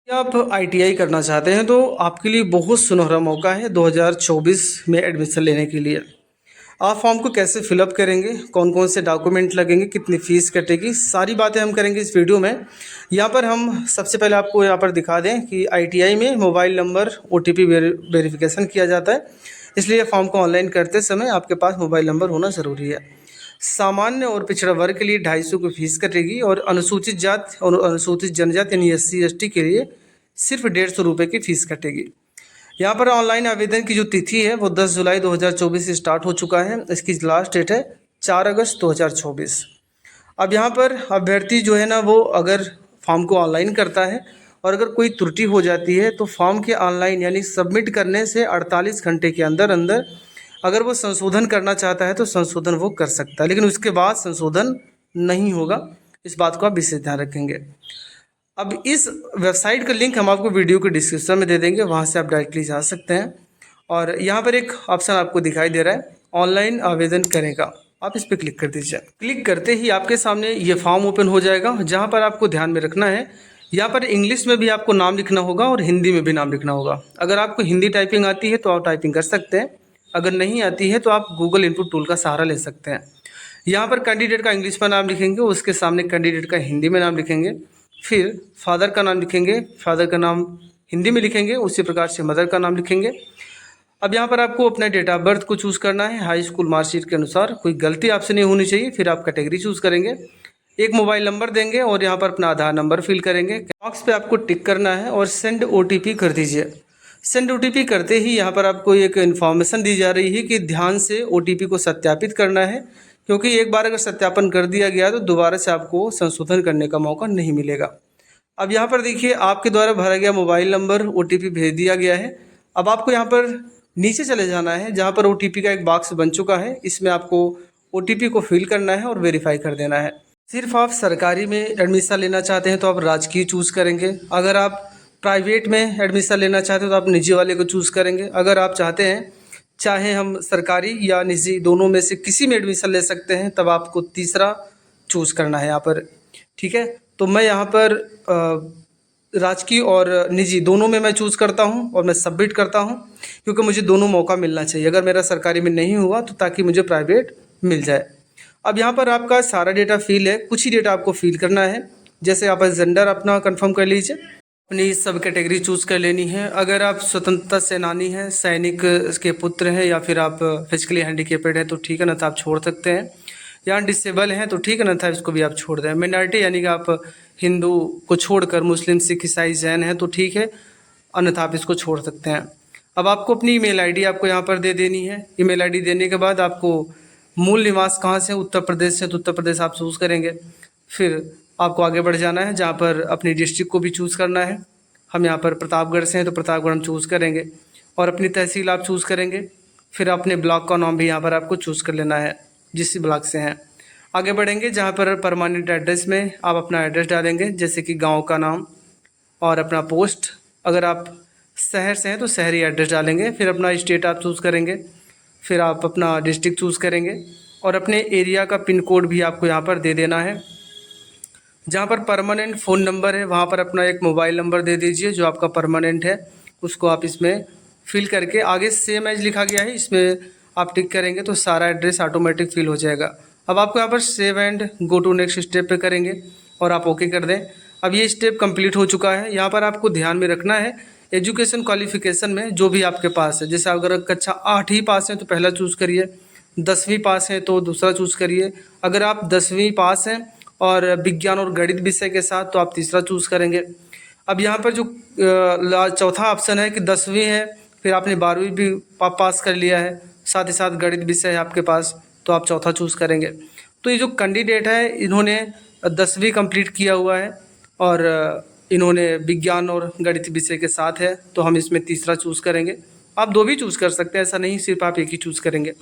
आप आईटीआई करना चाहते हैं तो आपके लिए बहुत सुनहरा मौका है 2024 में एडमिशन लेने के लिए। आप फॉर्म को कैसे फिलअप करेंगे, कौन कौन से डॉक्यूमेंट लगेंगे, कितनी फ़ीस कटेगी, सारी बातें हम करेंगे इस वीडियो में। यहाँ पर हम सबसे पहले आपको यहाँ पर दिखा दें कि आईटीआई में मोबाइल नंबर ओटीपी वेरिफिकेशन किया जाता है, इसलिए फॉर्म को ऑनलाइन करते समय आपके पास मोबाइल नंबर होना ज़रूरी है। सामान्य और पिछड़ा वर्ग के लिए 250 की फीस कटेगी और अनुसूचित जाति और अनुसूचित जनजाति यानी SC ST के लिए सिर्फ 150 रुपये की फ़ीस कटेगी। यहाँ पर ऑनलाइन आवेदन की जो तिथि है वो 10 जुलाई 2024 से स्टार्ट हो चुका है। इसकी लास्ट डेट है 4 अगस्त 2024। अब यहाँ पर अभ्यर्थी जो है ना वो अगर फॉर्म को ऑनलाइन करता है और अगर कोई त्रुटि हो जाती है तो फॉर्म के ऑनलाइन यानी सबमिट करने से 48 घंटे के अंदर अंदर अगर वो संशोधन करना चाहता है तो संशोधन वो कर सकता है, लेकिन उसके बाद संशोधन नहीं होगा। इस बात को आप विशेष ध्यान रखेंगे। अब इस वेबसाइट का लिंक हम आपको वीडियो के डिस्क्रिप्शन में दे देंगे, वहाँ से आप डायरेक्टली जा सकते हैं। और यहाँ पर एक ऑप्शन आपको दिखाई दे रहा है ऑनलाइन आवेदन करेगा, आप इस पर क्लिक कर दीजिए। क्लिक करते ही आपके सामने ये फॉर्म ओपन हो जाएगा, जहाँ पर आपको ध्यान में रखना है यहाँ पर इंग्लिश में भी आपको नाम लिखना होगा और हिंदी में भी नाम लिखना होगा। अगर आपको हिंदी टाइपिंग आती है तो आप टाइपिंग कर सकते हैं, अगर नहीं आती है तो आप गूगल इनपुट टूल का सहारा ले सकते हैं। यहाँ पर कैंडिडेट का इंग्लिश में नाम लिखेंगे, उसके सामने कैंडिडेट का हिंदी में नाम लिखेंगे, फिर फादर का नाम लिखेंगे, फादर का नाम हिंदी में लिखेंगे, उसी प्रकार से मदर का नाम लिखेंगे। अब यहाँ पर आपको अपना डेट ऑफ बर्थ को चूज़ करना है हाई स्कूल मार्कशीट के अनुसार, कोई गलती आपसे नहीं होनी चाहिए। फिर आप कैटेगरी चूज़ करेंगे, एक मोबाइल नंबर देंगे और यहाँ पर अपना आधार नंबर फिल करेंगे। बॉक्स पे आपको टिक करना है और सेंड OTP कर दीजिए। सेंड OTP करते ही यहाँ पर आपको एक इन्फॉर्मेशन दी जा रही है कि ध्यान से OTP को सत्यापित करना है, क्योंकि एक बार अगर सत्यापन कर दिया गया तो दोबारा से आपको संशोधन करने का मौका नहीं मिलेगा। अब यहाँ पर देखिए आपके द्वारा भरा गया मोबाइल नंबर OTP भेज दिया गया है। अब आपको यहाँ पर नीचे चले जाना है, जहाँ पर OTP का एक बॉक्स बन चुका है, इसमें आपको OTP को फिल करना है और वेरीफाई कर देना है। सिर्फ आप सरकारी में एडमिशन लेना चाहते हैं तो आप राजकीय चूज़ करेंगे, अगर आप प्राइवेट में एडमिशन लेना चाहते हैं तो आप निजी वाले को चूज़ करेंगे। अगर आप चाहते हैं चाहे हम सरकारी या निजी दोनों में से किसी में एडमिशन ले सकते हैं, तब आपको तीसरा चूज़ करना है यहाँ पर, ठीक है। तो मैं यहाँ पर राजकीय और निजी दोनों में मैं चूज़ करता हूँ और मैं सबमिट करता हूँ, क्योंकि मुझे दोनों मौका मिलना चाहिए। अगर मेरा सरकारी में नहीं हुआ तो ताकि मुझे प्राइवेट मिल जाए। अब यहाँ पर आपका सारा डेटा फिल है, कुछ ही डेटा आपको फिल करना है। जैसे आप जेंडर अपना कंफर्म कर लीजिए, अपनी सब कैटेगरी चूज़ कर लेनी है। अगर आप स्वतंत्रता सेनानी हैं, सैनिक के पुत्र हैं, या फिर आप फिजिकली हैंडीकेपेड हैं तो ठीक है ना, तो आप छोड़ सकते हैं। या डिसेबल हैं तो ठीक है ना था, इसको भी आप छोड़ दें। मिनॉरिटी यानी कि आप हिंदू को छोड़कर मुस्लिम, सिख, ईसाई, जैन हैं तो ठीक है, अन्यथा आप इसको छोड़ सकते हैं। अब आपको अपनी ईमेल आईडी आपको यहाँ पर दे देनी है। ईमेल आईडी देने के बाद आपको मूल निवास कहाँ से, उत्तर प्रदेश से तो उत्तर प्रदेश आप चूज़ करेंगे। फिर आपको आगे बढ़ जाना है, जहाँ पर अपनी डिस्ट्रिक्ट को भी चूज़ करना है। हम यहाँ पर प्रतापगढ़ से हैं तो प्रतापगढ़ हम चूज़ करेंगे और अपनी तहसील आप चूज़ करेंगे। फिर अपने ब्लॉक का नाम भी यहाँ पर आपको चूज़ कर लेना है, जिस ब्लॉक से हैं। आगे बढ़ेंगे, जहाँ पर परमानेंट एड्रेस में आप अपना एड्रेस डालेंगे, जैसे कि गांव का नाम और अपना पोस्ट। अगर आप शहर से हैं तो शहरी एड्रेस डालेंगे। फिर अपना स्टेट आप चूज़ करेंगे, फिर आप अपना डिस्ट्रिक्ट चूज़ करेंगे और अपने एरिया का पिन कोड भी आपको यहाँ पर दे देना है। जहाँ पर परमानेंट फ़ोन नंबर है वहाँ पर अपना एक मोबाइल नंबर दे दीजिए जो आपका परमानेंट है, उसको आप इसमें फिल करके आगे सेम एज लिखा गया है इसमें आप टिक करेंगे तो सारा एड्रेस ऑटोमेटिक फिल हो जाएगा। अब आपको यहाँ पर save and go to next step पे करेंगे और आप ओके कर दें। अब ये स्टेप कंप्लीट हो चुका है। यहाँ पर आपको ध्यान में रखना है एजुकेशन क्वालिफिकेशन में जो भी आपके पास है, जैसे अगर कक्षा 8 ही पास है तो पहला चूज़ करिए, 10वीं पास है तो दूसरा चूज़ करिए। अगर आप 10वीं पास हैं और विज्ञान और गणित विषय के साथ तो आप तीसरा चूज़ करेंगे। अब यहाँ पर जो चौथा ऑप्शन है कि 10वीं है, फिर आपने 12वीं भी पास कर लिया है, साथ ही साथ गणित विषय है आपके पास, तो आप चौथा चूज़ करेंगे। तो ये जो कैंडिडेट है इन्होंने 10वीं कंप्लीट किया हुआ है और इन्होंने विज्ञान और गणित विषय के साथ है, तो हम इसमें तीसरा चूज़ करेंगे। आप दो भी चूज़ कर सकते हैं, ऐसा नहीं सिर्फ आप एक ही चूज़ करेंगे।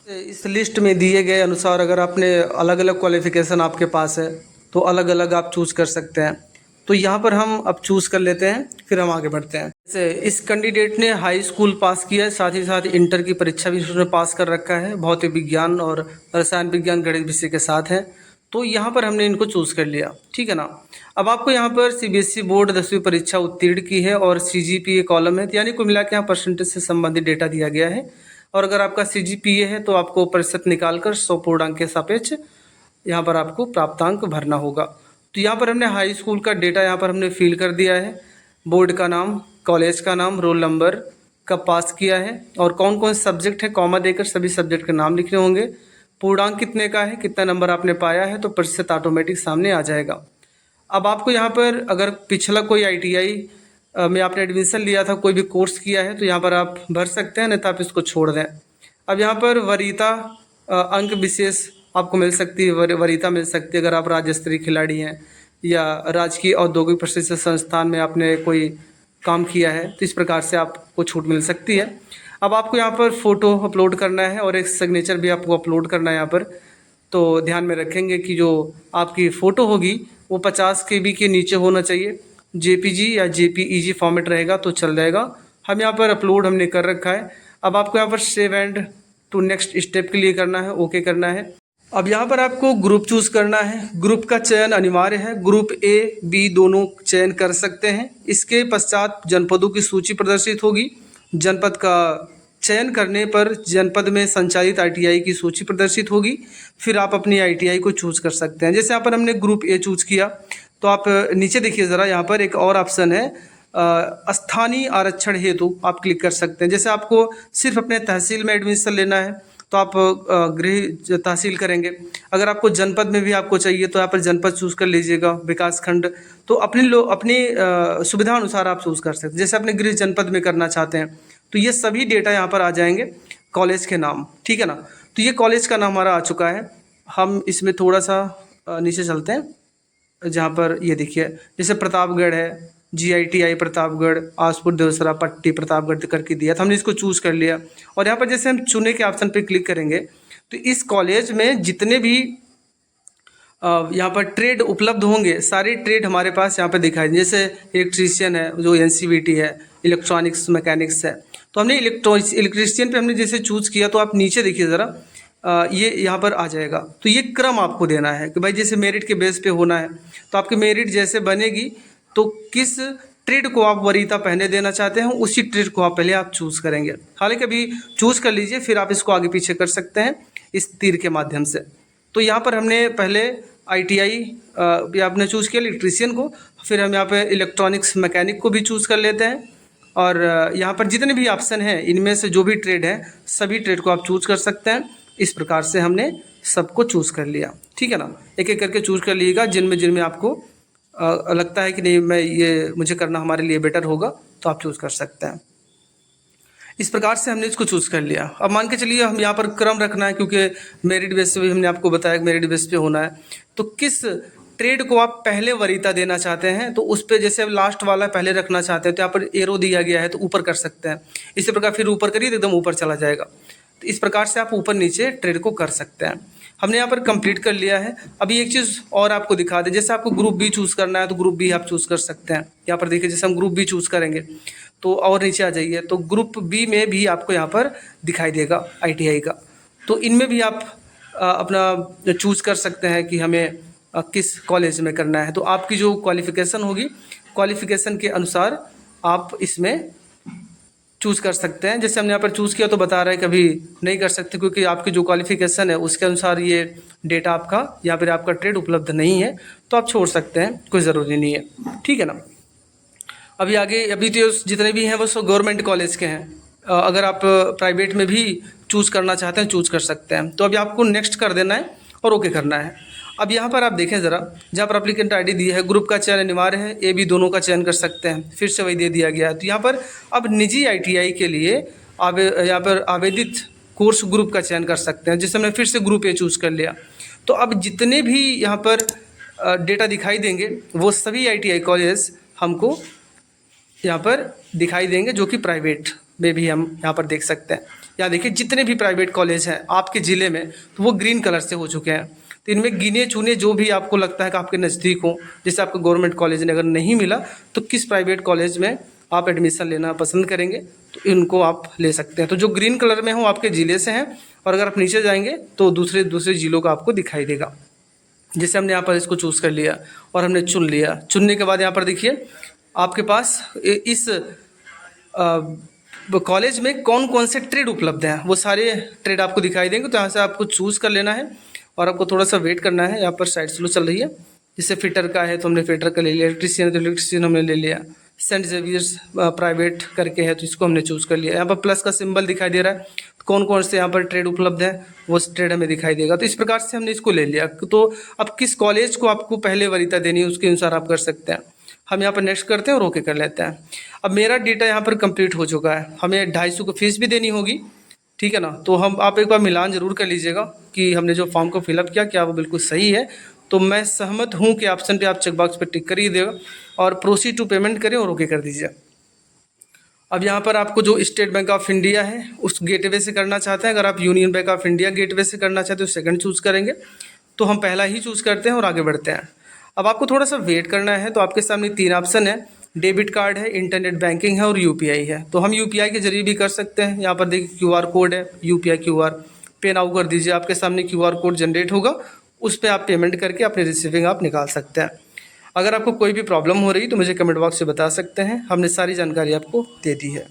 इस लिस्ट में दिए गए अनुसार अगर आपने अलग अलग क्वालिफ़िकेशन आपके पास है तो अलग अलग आप चूज़ कर सकते हैं। तो यहाँ पर हम अब चूज़ कर लेते हैं, फिर हम आगे बढ़ते हैं। जैसे इस कैंडिडेट ने हाई स्कूल पास किया है, साथ ही साथ इंटर की परीक्षा भी उसने पास कर रखा है, भौतिक विज्ञान और रसायन विज्ञान गणित विषय के साथ है, तो यहाँ पर हमने इनको चूज़ कर लिया, ठीक है ना। अब आपको यहाँ पर सीबीएसई बोर्ड 10वीं परीक्षा उत्तीर्ण की है और सीजीपीए कॉलम है, यानी कुल मिला के यहाँ परसेंटेज से संबंधित डेटा दिया गया है। और अगर आपका सीजीपीए है तो आपको प्रतिशत निकालकर 100 पूर्णांक के सापेक्ष यहाँ पर आपको प्राप्तांक भरना होगा। तो यहाँ पर हमने हाई स्कूल का डेटा यहाँ पर हमने फिल कर दिया है, बोर्ड का नाम, कॉलेज का नाम, रोल नंबर, कब पास किया है और कौन कौन से सब्जेक्ट है, कॉमा देकर सभी सब्जेक्ट के नाम लिखने होंगे। पूर्णांक कितने का है, कितना नंबर आपने पाया है, तो प्रतिशत ऑटोमेटिक सामने आ जाएगा। अब आपको यहाँ पर अगर पिछला कोई आईटीआई में आपने एडमिशन लिया था, कोई भी कोर्स किया है, तो यहाँ पर आप भर सकते हैं, नहीं तो आप इसको छोड़ दें। अब यहाँ पर वरीयता अंक विशेष आपको मिल सकती है, वरीयता मिल सकती है अगर आप राज्य स्तरीय खिलाड़ी हैं या राजकीय औद्योगिक प्रशिक्षण संस्थान में आपने कोई काम किया है, तो इस प्रकार से आपको छूट मिल सकती है। अब आपको यहाँ पर फ़ोटो अपलोड करना है और एक सिग्नेचर भी आपको अपलोड करना है यहाँ पर। तो ध्यान में रखेंगे कि जो आपकी फ़ोटो होगी वो 50 KB के नीचे होना चाहिए। जेपीजी या जेपीईजी फॉर्मेट रहेगा तो चल जाएगा। हम यहाँ पर अपलोड हमने कर रखा है। अब आपको यहाँ पर save and to next step के लिए करना है, ओके करना है। अब यहाँ पर आपको ग्रुप चूज़ करना है। ग्रुप का चयन अनिवार्य है, ग्रुप ए बी दोनों चयन कर सकते हैं। इसके पश्चात जनपदों की सूची प्रदर्शित होगी। जनपद का चयन करने पर जनपद में संचालित आईटीआई की सूची प्रदर्शित होगी। फिर आप अपनी आईटीआई को चूज़ कर सकते हैं। जैसे यहाँ पर हमने ग्रुप ए चूज़ किया तो आप नीचे देखिए ज़रा, यहाँ पर एक और ऑप्शन है स्थानीय आरक्षण हेतु आप क्लिक कर सकते हैं। जैसे आपको सिर्फ अपने तहसील में एडमिशन लेना है तो आप गृह तहसील करेंगे। अगर आपको जनपद में भी आपको चाहिए तो यहाँ पर जनपद चूज़ कर लीजिएगा, विकास खंड। तो अपनी सुविधा अनुसार आप चूज़ कर सकते हैं। जैसे अपने गृह जनपद में करना चाहते हैं तो ये सभी डेटा यहाँ पर आ जाएंगे, कॉलेज के नाम, ठीक है ना। तो ये कॉलेज का नाम हमारा आ चुका है। हम इसमें थोड़ा सा नीचे चलते हैं, जहाँ पर ये देखिए जैसे प्रतापगढ़ है, GITI प्रतापगढ़, आसपुर देवसरा पट्टी प्रतापगढ़ करके दिया, तो हमने इसको चूज़ कर लिया। और यहाँ पर जैसे हम चुने के ऑप्शन पे क्लिक करेंगे तो इस कॉलेज में जितने भी यहाँ पर ट्रेड उपलब्ध होंगे, सारे ट्रेड हमारे पास यहाँ पर दिखाई दें। जैसे इलेक्ट्रीशियन है जो NCVT है, इलेक्ट्रॉनिक्स मैकेनिक्स है, तो हमने इलेक्ट्रीशियन पे हमने जैसे चूज़ किया तो आप नीचे देखिए ज़रा, ये यहाँ पर आ जाएगा। तो ये क्रम आपको देना है कि भाई जैसे मेरिट के बेस पे होना है, तो आपकी मेरिट जैसे बनेगी तो किस ट्रेड को आप वरीयता पहले देना चाहते हैं उसी ट्रेड को आप पहले आप चूज़ करेंगे। हालांकि अभी चूज़ कर लीजिए, फिर आप इसको आगे पीछे कर सकते हैं इस तीर के माध्यम से। तो यहाँ पर हमने पहले ITI आपने चूज़ किया इलेक्ट्रीशियन को, फिर हम यहाँ पे इलेक्ट्रॉनिक्स मैकेनिक को भी चूज़ कर लेते हैं। और यहाँ पर जितने भी ऑप्शन हैं इनमें से जो भी ट्रेड है सभी ट्रेड को आप चूज़ कर सकते हैं। इस प्रकार से हमने सबको चूज़ कर लिया, ठीक है ना। एक एक करके चूज़ कर लीजिएगा, जिनमें आपको लगता है कि नहीं मैं ये मुझे करना हमारे लिए बेटर होगा तो आप चूज़ कर सकते हैं। इस प्रकार से हमने इसको चूज़ कर लिया। अब मान के चलिए हम यहाँ पर क्रम रखना है, क्योंकि मेरिट बेस पे भी हमने आपको बताया कि मेरिट बेस पे होना है। तो किस ट्रेड को आप पहले वरीयता देना चाहते हैं तो उस पर जैसे अब लास्ट वाला पहले रखना चाहते हैं तो यहाँ पर एरो दिया गया है तो ऊपर कर सकते हैं। इसी प्रकार फिर ऊपर करिए तो एकदम ऊपर चला जाएगा। तो इस प्रकार से आप ऊपर नीचे ट्रेड को कर सकते हैं। हमने यहाँ पर कंप्लीट कर लिया है। अभी एक चीज़ और आपको दिखा दें, जैसे आपको ग्रुप बी चूज़ करना है तो ग्रुप बी आप चूज़ कर सकते हैं। यहाँ पर देखिए जैसे हम ग्रुप बी चूज़ करेंगे तो और नीचे आ जाइए तो ग्रुप बी में भी आपको यहाँ पर दिखाई देगा ITI का। तो इनमें भी आप अपना चूज़ कर सकते हैं कि हमें किस कॉलेज में करना है। तो आपकी जो क्वालिफ़िकेशन होगी, क्वालिफ़िकेशन के अनुसार आप इसमें चूज़ कर सकते हैं। जैसे हमने यहाँ पर चूज़ किया तो बता रहा है कभी नहीं कर सकते, क्योंकि आपकी जो क्वालिफ़िकेशन है उसके अनुसार ये डेटा आपका या फिर आपका ट्रेड उपलब्ध नहीं है, तो आप छोड़ सकते हैं, कोई ज़रूरी नहीं है, ठीक है ना। अभी आगे अभी तो जितने भी हैं वो सब गवर्नमेंट कॉलेज के हैं। अगर आप प्राइवेट में भी चूज़ करना चाहते हैं चूज़ कर सकते हैं। तो अभी आपको नेक्स्ट कर देना है और ओके करना है। अब यहाँ पर आप देखें ज़रा, जहाँ पर एप्लीकेंट ID दी है, ग्रुप का चयन अनिवार्य है, A B दोनों का चयन कर सकते हैं, फिर से वही दे दिया गया है। तो यहाँ पर अब निजी ITI के लिए यहाँ पर आवेदित कोर्स ग्रुप का चयन कर सकते हैं। जैसे हमने फिर से ग्रुप A चूज़ कर लिया, तो अब जितने भी यहाँ पर डेटा दिखाई देंगे वो सभी ITI कॉलेज हमको यहाँ पर दिखाई देंगे, जो कि प्राइवेट में भी हम यहाँ पर देख सकते हैं। यहाँ देखिए जितने भी प्राइवेट कॉलेज हैं आपके ज़िले में तो वो ग्रीन कलर से हो चुके हैं। तो इनमें गिने चुने जो भी आपको लगता है कि आपके नज़दीक हो, जैसे आपको गवर्नमेंट कॉलेज ने अगर नहीं मिला तो किस प्राइवेट कॉलेज में आप एडमिशन लेना पसंद करेंगे तो इनको आप ले सकते हैं। तो जो ग्रीन कलर में हो आपके ज़िले से हैं, और अगर आप नीचे जाएंगे तो दूसरे ज़िलों का आपको दिखाई देगा। जैसे हमने यहाँ पर इसको चूज़ कर लिया और हमने चुन लिया। चुनने के बाद यहाँ पर देखिए आपके पास इस कॉलेज में कौन कौन से ट्रेड उपलब्ध हैं, वो सारे ट्रेड आपको दिखाई देंगे। तो यहाँ से आपको चूज़ कर लेना है और आपको थोड़ा सा वेट करना है। यहाँ पर साइड स्लो चल रही है। जैसे फिटर का है तो हमने फिटर का ले लिया, इलेक्ट्रीशियन है तो इलेक्ट्रीशियन हमने ले लिया, सेंट जेवियर्स प्राइवेट करके है तो इसको हमने चूज़ कर लिया। यहाँ पर प्लस का सिंबल दिखाई दे रहा है, कौन कौन से यहाँ पर ट्रेड उपलब्ध है वो ट्रेड हमें दिखाई देगा। तो इस प्रकार से हमने इसको ले लिया। तो अब किस कॉलेज को आपको पहले वरीयता देनी है उसके अनुसार आप कर सकते हैं। हम यहाँ पर नेक्स्ट करते हैं और ओके कर लेते हैं। अब मेरा डेटा यहाँ पर कंप्लीट हो चुका है, हमें 250 को फीस भी देनी होगी, ठीक है ना। तो हम आप एक बार मिलान ज़रूर कर लीजिएगा कि हमने जो फॉर्म को फिलअप किया क्या वो बिल्कुल सही है। तो मैं सहमत हूँ कि ऑप्शन पे आप चेकबॉक्स पे टिक कर ही देगा और प्रोसीड टू पेमेंट करें और ओके कर दीजिए। अब यहाँ पर आपको जो स्टेट बैंक ऑफ इंडिया है उस गेटवे से करना चाहते हैं। अगर आप union bank of India gateway से करना चाहते हो सेकंड चूज़ करेंगे। तो हम पहला ही चूज़ करते हैं और आगे बढ़ते हैं। अब आपको थोड़ा सा वेट करना है। तो आपके सामने 3 ऑप्शन है, डेबिट कार्ड है, इंटरनेट बैंकिंग है और यूपीआई है। तो हम यूपीआई के जरिए भी कर सकते हैं। यहाँ पर देखिए क्यूआर कोड है, यूपीआई क्यूआर पे नाउ कर दीजिए। आपके सामने क्यूआर कोड जनरेट होगा, उस पर आप पेमेंट करके अपनी रिसीविंग आप निकाल सकते हैं। अगर आपको कोई भी प्रॉब्लम हो रही तो मुझे कमेंट बॉक्स से बता सकते हैं, हमने सारी जानकारी आपको दे दी है।